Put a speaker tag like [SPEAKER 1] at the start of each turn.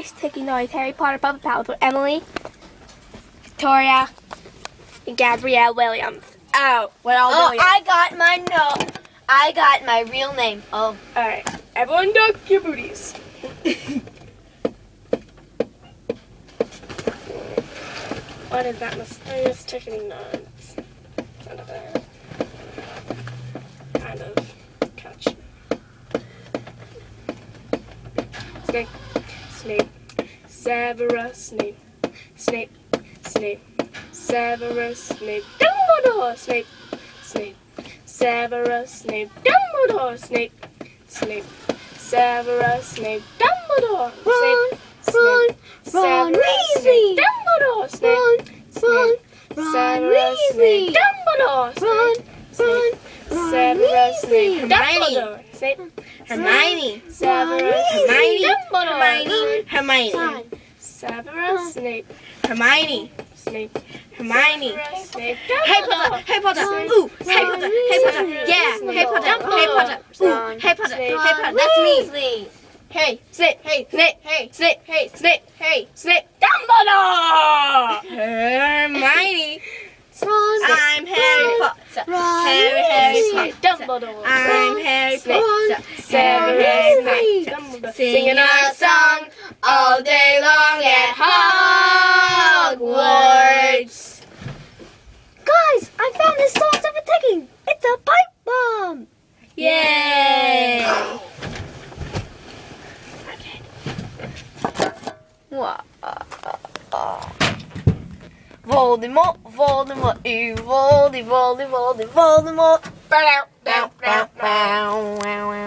[SPEAKER 1] Sticky Noise Harry Potter Puppet Pals with Emily, Victoria, and Gabrielle Williams. Oh, we're all Williams.
[SPEAKER 2] I got my note. I got my real name. Oh.
[SPEAKER 1] Alright, everyone duck your booties. What is that mysterious ticking noise? Kind of catch. Snape, Snape, Severus Snape, Snape, Snape, Severus Snape, Dumbledore, Snape, Snape, Severus Snape, Dumbledore, Snape, Snape, Severus Snape, Dumbledore, Snape, Snape, Severus Snape, Dumbledore, Snape, Snape, Severus Snape, Dumbledore, Snape, Snape, Severus Snape, Dumbledore, Snape,
[SPEAKER 3] Hermione.
[SPEAKER 1] Severus
[SPEAKER 3] Hermione.
[SPEAKER 1] Dumbledore,
[SPEAKER 3] Hermione.
[SPEAKER 1] Severus Snape,
[SPEAKER 3] Hermione.
[SPEAKER 1] Snape,
[SPEAKER 3] Hermione.
[SPEAKER 1] Snape,
[SPEAKER 3] Harry Potter. Harry Potter. Ooh, Harry Potter. Harry Potter. Yeah, Harry Potter. Harry Potter. Ooh, Harry Potter. Harry Potter. That's me.
[SPEAKER 2] Weasley.
[SPEAKER 3] Hey, Snape. Hey, Snape. Hey, Snape. Hey, Snape. Hey, Snape.
[SPEAKER 1] Dumbledore.
[SPEAKER 3] Hermione.
[SPEAKER 2] Ron.
[SPEAKER 3] I'm Harry Potter.
[SPEAKER 2] Ron
[SPEAKER 3] Harry
[SPEAKER 1] Snape,
[SPEAKER 3] Potter.
[SPEAKER 1] Dumbledore,
[SPEAKER 3] I'm Harry
[SPEAKER 1] Snape.
[SPEAKER 3] Potter.
[SPEAKER 1] Severus
[SPEAKER 3] Harry
[SPEAKER 1] Snape,
[SPEAKER 3] Potter.
[SPEAKER 1] Dumbledore,
[SPEAKER 3] Singing our song all day long at Hogwarts.
[SPEAKER 2] Guys, I found this source of a ticking. It's a pipe bomb.
[SPEAKER 3] Yay! Voldemort, Voldemort, Voldemort, Voldemort, Voldemort. Bow, bow, bow, bow, bow.